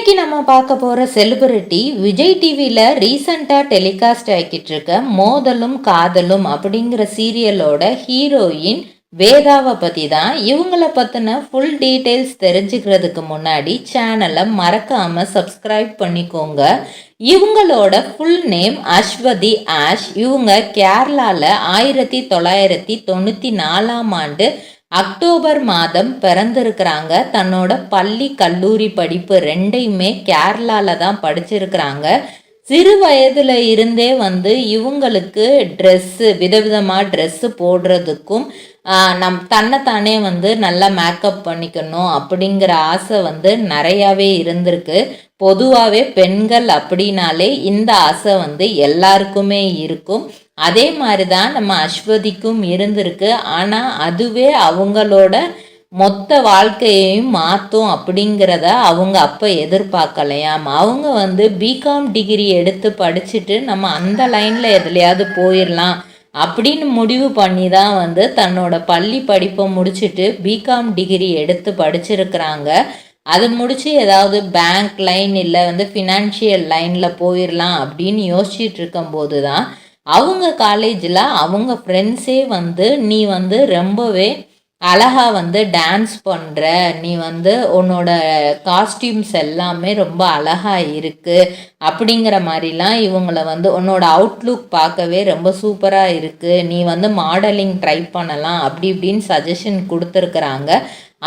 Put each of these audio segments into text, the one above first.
இன்னைக்கு நம்ம பார்க்க போகிற செலிபிரிட்டி விஜய் டிவியில் ரீசண்டாக டெலிகாஸ்ட் ஆகிக்கிட்டு இருக்க மோதலும் காதலும் அப்படிங்கிற சீரியலோட ஹீரோயின் வேதாவை பற்றி தான். இவங்களை பற்றின ஃபுல் டீட்டெயில்ஸ் தெரிஞ்சுக்கிறதுக்கு முன்னாடி சேனலை மறக்காமல் சப்ஸ்கிரைப் பண்ணிக்கோங்க. இவங்களோட ஃபுல் நேம் அஸ்வதி ஆஷ். இவங்க கேரளாவில் 1994 அக்டோபர் மாதம் பிறந்திருக்கிறாங்க. தன்னோட பள்ளி கல்லூரி படிப்பு ரெண்டையுமே கேரளாவில் தான் படிச்சிருக்கிறாங்க. சிறு வயதில் இருந்தே இவங்களுக்கு ட்ரெஸ்ஸு விதவிதமாக ட்ரெஸ்ஸு போடுறதுக்கும் தன்னைத்தானே நல்லா மேக்கப் பண்ணிக்கணும் அப்படிங்கிற ஆசை நிறையாவே இருந்திருக்கு. பொதுவாகவே பெண்கள் அப்படின்னாலே இந்த ஆசை எல்லாருக்குமே இருக்கும். அதே மாதிரி தான் நம்ம அஸ்வதிக்கும் இருந்திருக்கு. ஆனால் அதுவே அவங்களோட மொத்த வாழ்க்கையையும் மாற்றும் அப்படிங்கிறத அவங்க அப்போ எதிர்பார்க்கலையாம். அவங்க பிகாம் டிகிரி எடுத்து படிச்சுட்டு நம்ம அந்த லைனில் எதுலையாவது போயிடலாம் அப்படின்னு முடிவு பண்ணி தான் தன்னோட பள்ளி படிப்பை முடிச்சுட்டு பிகாம் டிகிரி எடுத்து படிச்சிருக்கிறாங்க. அது முடித்து ஏதாவது பேங்க் லைன் இல்லை ஃபினான்ஷியல் லைனில் போயிடலாம் அப்படின்னு யோசிச்சுட்டு இருக்கும்போது தான் அவங்க காலேஜில் அவங்க ஃப்ரெண்ட்ஸே நீ ரொம்பவே அழகாக டான்ஸ் பண்ணுற, நீ உன்னோட காஸ்டியூம்ஸ் எல்லாமே ரொம்ப அழகாக இருக்குது அப்படிங்கிற மாதிரிலாம் இவங்கள உன்னோட அவுட்லுக் பார்க்கவே ரொம்ப சூப்பராக இருக்குது, நீ மாடலிங் ட்ரை பண்ணலாம் அப்படி இப்படின்னு சஜஷன் கொடுத்துருக்குறாங்க.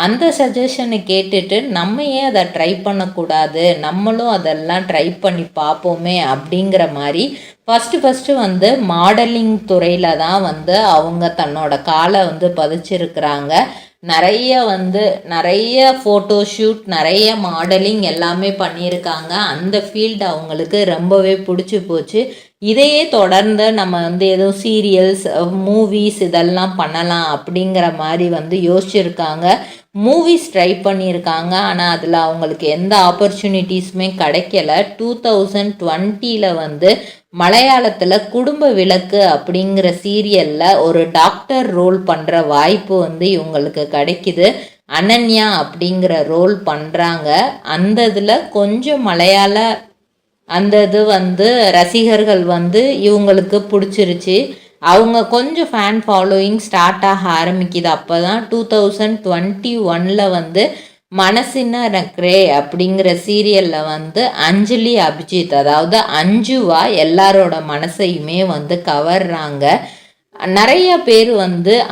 அந்த சஜஷனை கேட்டுட்டு நம்ம ஏன் அதை ட்ரை பண்ணக்கூடாது, நம்மளும் அதெல்லாம் ட்ரை பண்ணி பார்ப்போமே அப்படிங்கிற மாதிரி ஃபஸ்ட்டு மாடலிங் துறையில் தான் அவங்க தன்னோட காலை பதிச்சிருக்கிறாங்க. நிறைய ஃபோட்டோஷூட், நிறைய மாடலிங் எல்லாமே பண்ணியிருக்காங்க. அந்த ஃபீல்டு அவங்களுக்கு ரொம்பவே பிடிச்சி போச்சு. இதையே தொடர்ந்து நம்ம எதுவும் சீரியல்ஸ், மூவிஸ் இதெல்லாம் பண்ணலாம் அப்படிங்கிற மாதிரி யோசிச்சுருக்காங்க. மூவிஸ் ட்ரை பண்ணியிருக்காங்க. ஆனால் அதில் அவங்களுக்கு எந்த ஆப்பர்ச்சுனிட்டிஸுமே கிடைக்கல. 2020 மலையாளத்தில் குடும்ப விளக்கு அப்படிங்கிற சீரியலில் ஒரு டாக்டர் ரோல் பண்ணுற வாய்ப்பு இவங்களுக்கு கிடைக்குது. அனன்யா அப்படிங்கிற ரோல் பண்ணுறாங்க. அந்த இதில் கொஞ்சம் மலையாள அந்த இது ரசிகர்கள் இவங்களுக்கு பிடிச்சிருச்சு. அவங்க கொஞ்சம் ஃபேன் ஃபாலோயிங் ஸ்டார்ட் ஆக ஆரம்பிக்குது. அப்போ தான் 2021 மனசின்ன நக்ரே அப்படிங்கிற சீரியலில் அஞ்சலி அபிஜித், அதாவது அஞ்சுவா எல்லாரோட மனசையுமே கவர்றாங்க. நிறைய பேர்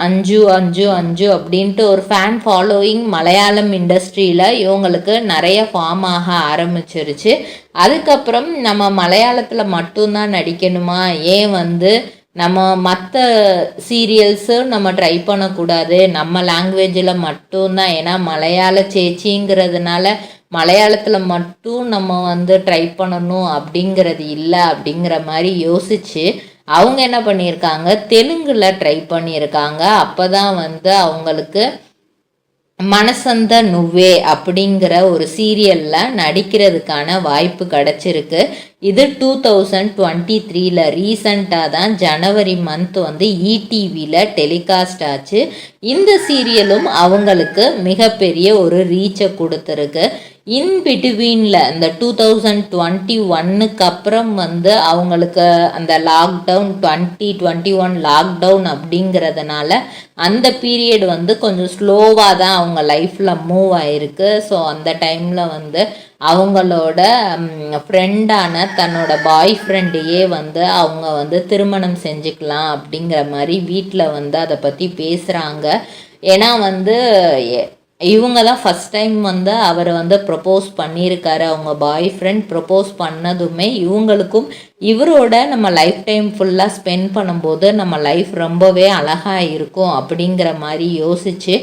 அஞ்சு அஞ்சு அஞ்சு அப்படின்ட்டு ஒரு ஃபேன் ஃபாலோயிங் மலையாளம் இண்டஸ்ட்ரியில் இவங்களுக்கு நிறைய ஃபார்ம் ஆக ஆரம்பிச்சிருச்சு. அதுக்கப்புறம் நம்ம மலையாளத்தில் மட்டும்தான் நடிக்கணுமா, ஏன் நம்ம மற்ற சீரியல்ஸும் நம்ம ட்ரை பண்ணக்கூடாது, நம்ம லாங்குவேஜில் மட்டும்தான், ஏன்னா மலையாள சேச்சிங்கிறதுனால மலையாளத்தில் மட்டும் நம்ம ட்ரை பண்ணணும் அப்படிங்கிறது இல்லை அப்படிங்கிற மாதிரி யோசித்து அவங்க என்ன பண்ணியிருக்காங்க, தெலுங்கில் ட்ரை பண்ணியிருக்காங்க. அப்போ தான் அவங்களுக்கு மனசந்த நுவ்வே அப்படிங்கிற ஒரு சீரியலில் நடிக்கிறதுக்கான வாய்ப்பு கிடச்சிருக்கு. இது 2023 ரீசண்டாக தான் ஜனவரி மந்த் இடிவியில் டெலிகாஸ்ட் ஆச்சு. இந்த சீரியலும் அவங்களுக்கு மிகப்பெரிய ஒரு ரீச்சை கொடுத்துருக்கு. இன் பிட்வீனில் இந்த 2021 அப்புறம் அவங்களுக்கு அந்த லாக்டவுன் 2021 லாக்டவுன் அப்படிங்கிறதுனால அந்த பீரியட் கொஞ்சம் ஸ்லோவாக தான் அவங்க லைஃப்பில் மூவ் ஆகிருக்கு. ஸோ அந்த டைமில் அவங்களோட ஃப்ரெண்டான தன்னோட பாய் ஃப்ரெண்டையே அவங்க திருமணம் செஞ்சுக்கலாம் அப்படிங்கிற மாதிரி வீட்டில் அதை பற்றி பேசுகிறாங்க. ஏன்னா இவங்க தான் ஃபஸ்ட் டைம் அவர் ப்ரப்போஸ் பண்ணியிருக்காரு. அவங்க பாய் ஃப்ரெண்ட் ப்ரப்போஸ் பண்ணதுமே இவங்களுக்கும் இவரோட நம்ம லைஃப் டைம் ஃபுல்லாக ஸ்பெண்ட் பண்ணும்போது நம்ம லைஃப் ரொம்பவே அழகாக இருக்கும் அப்படிங்கிற மாதிரி யோசித்து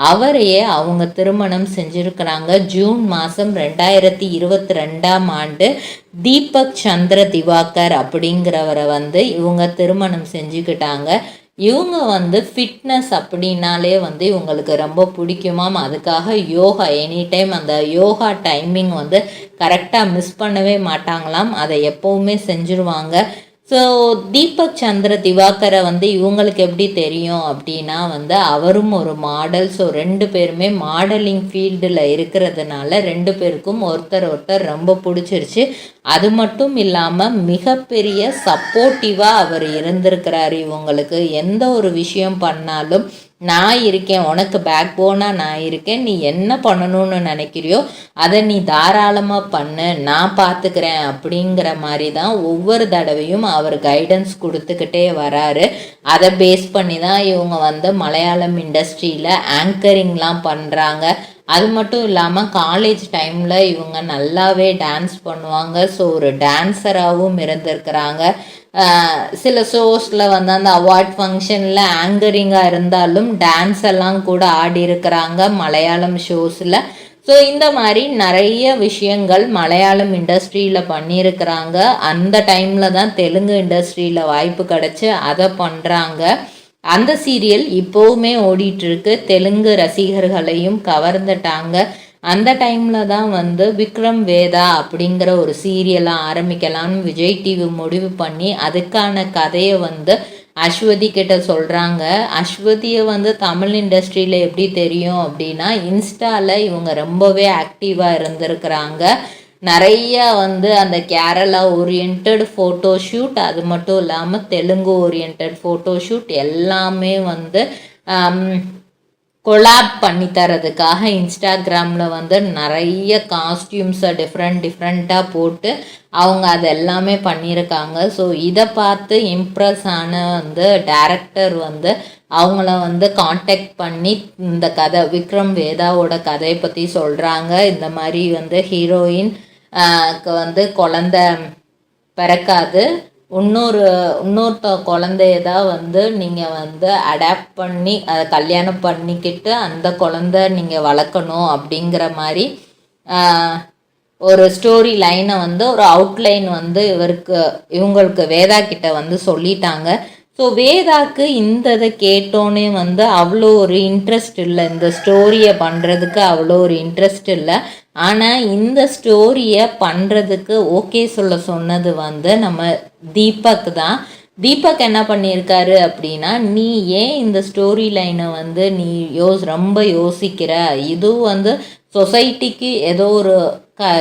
அவரையே அவங்க திருமணம் செஞ்சுருக்கிறாங்க. ஜூன் மாதம் 2022 தீபக் சந்திர திவாகர் அப்படிங்கிறவரை இவங்க திருமணம் செஞ்சுக்கிட்டாங்க. இவங்க ஃபிட்னஸ் அப்படின்னாலே இவங்களுக்கு ரொம்ப பிடிக்குமாம். அதுக்காக யோகா எனி டைம் அந்த யோகா டைமிங் கரெக்டாக மிஸ் பண்ணவே மாட்டாங்களாம். அதை எப்போவுமே செஞ்சுருவாங்க. ஸோ தீபக் சந்திர திவாகரை இவங்களுக்கு எப்படி தெரியும் அப்படின்னா அவரும் ஒரு மாடல். ஸோ 2 பேருமே மாடலிங் ஃபீல்டில் இருக்கிறதுனால 2 பேருக்கும் ஒருத்தர் ரொம்ப பிடிச்சிருச்சு. அது மட்டும் இல்லாமல் மிகப்பெரிய சப்போர்ட்டிவாக அவர் இருந்திருக்கிறார். இவங்களுக்கு எந்த ஒரு விஷயம் பண்ணாலும் நான் இருக்கேன், உனக்கு பேக் போனாக நான் இருக்கேன், நீ என்ன பண்ணணும்னு நினைக்கிறியோ அதை நீ தாராளமாக பண்ணு, நான் பார்த்துக்கிறேன் அப்படிங்கிற மாதிரி தான் ஒவ்வொரு தடவையும் அவர் கைடன்ஸ் கொடுத்துக்கிட்டே வராரு. அதை பேஸ் பண்ணி தான் இவங்க மலையாளம் இண்டஸ்ட்ரியில் ஆங்கரிங்லாம் பண்ணுறாங்க. அது மட்டும் இல்லாமல் காலேஜ் டைமில் இவங்க நல்லாவே டான்ஸ் பண்ணுவாங்க. ஸோ ஒரு டான்ஸராகவும் இருந்திருக்கிறாங்க. சில ஷோஸில் அந்த அவார்ட் ஃபங்க்ஷனில் ஆங்கரிங்காக இருந்தாலும் டான்ஸ் எல்லாம் கூட ஆடி இருக்கிறாங்க மலையாளம் ஷோஸில். ஸோ இந்த மாதிரி நிறைய விஷயங்கள் மலையாளம் இண்டஸ்ட்ரியில் பண்ணியிருக்கிறாங்க. அந்த டைமில் தான் தெலுங்கு இண்டஸ்ட்ரியில் வாய்ப்பு கிடச்சி அதை பண்ணுறாங்க. அந்த சீரியல் இப்போவுமே ஓடிட்டுருக்கு. தெலுங்கு ரசிகர்களையும் கவர்ந்துட்டாங்க. அந்த டைமில் தான் விக்ரம் வேதா அப்படிங்கிற ஒரு சீரியலை ஆரம்பிக்கலான்னு விஜய் டிவி முடிவு பண்ணி அதுக்கான கதையை அஸ்வதி கிட்ட சொல்கிறாங்க. அஸ்வதியை தமிழ் இண்டஸ்ட்ரியில் எப்படி தெரியும் அப்படின்னா இன்ஸ்டாவில் இவங்க ரொம்பவே ஆக்டிவாக இருந்திருக்கிறாங்க. நிறைய அந்த கேரளா ஓரியன்ட் ஃபோட்டோ ஷூட், அது மட்டும் இல்லாமல் தெலுங்கு ஓரியன்ட் ஃபோட்டோ ஷூட் எல்லாமே கொலாப் பண்ணி தரதுக்காக இன்ஸ்டாகிராமில் நிறைய காஸ்டியூம்ஸை டிஃப்ரெண்ட்டாக போட்டு அவங்க அது எல்லாமே பண்ணியிருக்காங்க. ஸோ இதை பார்த்து இம்ப்ரெஸ் ஆன டைரக்டர் அவங்கள காண்டாக்ட் பண்ணி இந்த கதை விக்ரம் வேதாவோட கதையை பற்றி சொல்கிறாங்க. இந்த மாதிரி ஹீரோயின் குழந்த பிறக்காது, இன்னொருத்த குழந்தைய தான் நீங்கள் அடாப்ட் பண்ணி அதை கல்யாணம் பண்ணிக்கிட்டு அந்த குழந்தை நீங்கள் வளர்க்கணும் அப்படிங்கிற மாதிரி ஒரு ஸ்டோரி லைனை ஒரு அவுட்லைன் இவங்களுக்கு வேதா கிட்ட சொல்லிட்டாங்க. ஸோ வேதாக்கு இந்த இதை கேட்டோன்னே அவ்வளோ ஒரு இன்ட்ரெஸ்ட் இல்லை, இந்த ஸ்டோரியை பண்ணுறதுக்கு அவ்வளோ ஒரு இன்ட்ரெஸ்ட் இல்லை. ஆனால் இந்த ஸ்டோரியை பண்ணுறதுக்கு ஓகே சொன்னது நம்ம தீபக் தான். தீபக் என்ன பண்ணியிருக்காரு அப்படின்னா, நீ ஏன் இந்த ஸ்டோரி லைனை நீ ரொம்ப யோசிக்கிற, இதுவும் சொசைட்டிக்கு ஏதோ ஒரு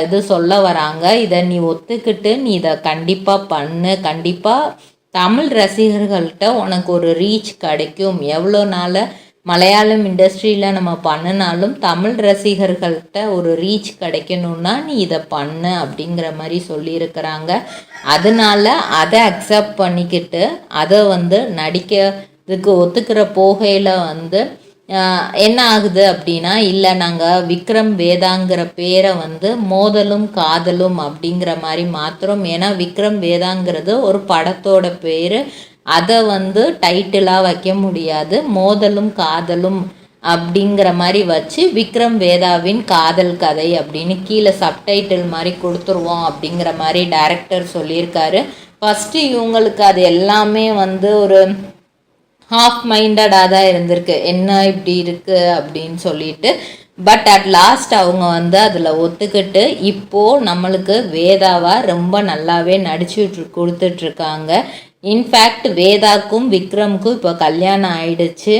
இது சொல்ல வராங்க, இதை நீ ஒத்துக்கிட்டு நீ இதை கண்டிப்பாக பண்ணு, கண்டிப்பாக தமிழ் ரசிகர்கள்ட்ட உனக்கு ஒரு ரீச் கிடைக்கும். எவ்வளோ நாள் மலையாளம் இண்டஸ்ட்ரியில் நம்ம பண்ணினாலும் தமிழ் ரசிகர்கள்ட்ட ஒரு ரீச் கிடைக்கணுன்னா நீ இதை பண்ணு அப்படிங்கிற மாதிரி சொல்லியிருக்கிறாங்க. அதனால் அதை அக்செப்ட் பண்ணிக்கிட்டு அதை நடிக்கிறதுக்கு ஒத்துக்கிற போகையில் என்ன ஆகுது அப்படின்னா, இல்லை நாங்கள் விக்ரம் வேதாங்கிற பேரை மோதலும் காதலும் அப்படிங்கிற மாதிரி மாத்திரம். ஏன்னா விக்ரம் வேதாங்கிறது ஒரு படத்தோட பேர், அதை டைட்டிலாக வைக்க முடியாது. மோதலும் காதலும் அப்படிங்கிற மாதிரி வச்சு விக்ரம் வேதாவின் காதல் கதை அப்படின்னு கீழே சப்டைட்டில் மாதிரி கொடுத்துருவோம் அப்படிங்கிற மாதிரி டைரக்டர் சொல்லியிருக்காரு. ஃபஸ்ட்டு இவங்களுக்கு அது எல்லாமே ஒரு ஹாஃப் மைண்டடாக தான் இருந்திருக்கு, என்ன இப்படி இருக்குது அப்படின்னு சொல்லிட்டு. பட் அட் லாஸ்ட் அவங்க அதில் ஒத்துக்கிட்டு இப்போது நம்மளுக்கு வேதாவாக ரொம்ப நல்லாவே கொடுத்துட்ருக்காங்க. இன்ஃபேக்ட் வேதாக்கும் விக்ரமுக்கும் இப்போ கல்யாணம் ஆயிடுச்சு.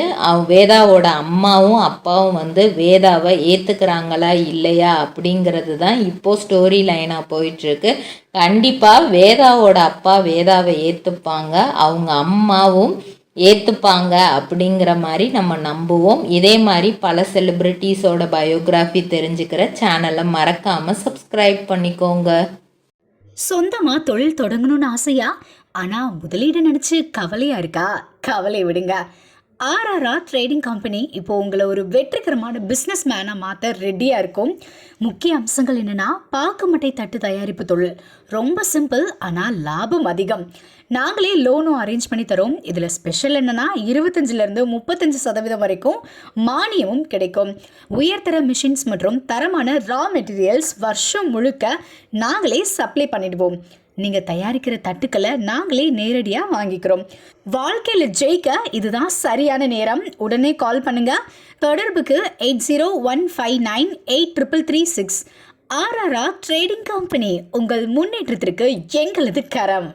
வேதாவோட அம்மாவும் அப்பாவும் வேதாவை ஏற்றுக்கிறாங்களா இல்லையா அப்படிங்கிறது தான் இப்போது ஸ்டோரி லைனாக போயிட்டுருக்கு. கண்டிப்பாக வேதாவோட அப்பா வேதாவை ஏற்றுப்பாங்க, அவங்க அம்மாவும் ஏற்றுப்பாங்க அப்படிங்கிற மாதிரி நம்ம நம்புவோம். இதே மாதிரி பல செலிப்ரிட்டிஸோட பயோகிராஃபி தெரிஞ்சுக்கிற சேனலை மறக்காமல் சப்ஸ்கிரைப் பண்ணிக்கோங்க. சொந்தமாக தொழில் தொடங்கணும்னு ஆசையா, ஆனால் முதலீடு நினச்சி கவலையாக இருக்கா? கவலை விடுங்க. RRR ட்ரேடிங் கம்பெனி இப்போது உங்களை ஒரு வெற்றிகரமான பிஸ்னஸ் மேனாக மாற்ற ரெடியாக இருக்கும். முக்கிய அம்சங்கள் என்னென்னா, பாக்குமட்டை தட்டு தயாரிப்பு தொழில் ரொம்ப சிம்பிள், ஆனால் லாபம் அதிகம். நாங்களே லோனும் அரேஞ்ச் பண்ணி தரோம். இதில் ஸ்பெஷல் என்னென்னா 25% 35% வரைக்கும் மானியமும் கிடைக்கும். உயர்தர மிஷின்ஸ் மற்றும் தரமான ரா மெட்டீரியல்ஸ் வருஷம் முழுக்க நாங்களே சப்ளை பண்ணிடுவோம். நீங்கள் தயாரிக்கிற தட்டுக்களை நாங்களே நேரடியாக வாங்கிக்கிறோம். வாழ்க்கையில் ஜெயிக்க இதுதான் சரியான நேரம். உடனே கால் பண்ணுங்கள். தொடர்புக்கு 8015983336. RRR ட்ரேடிங் கம்பெனி, உங்கள் முன்னேற்றத்திற்கு எங்களது கரம்.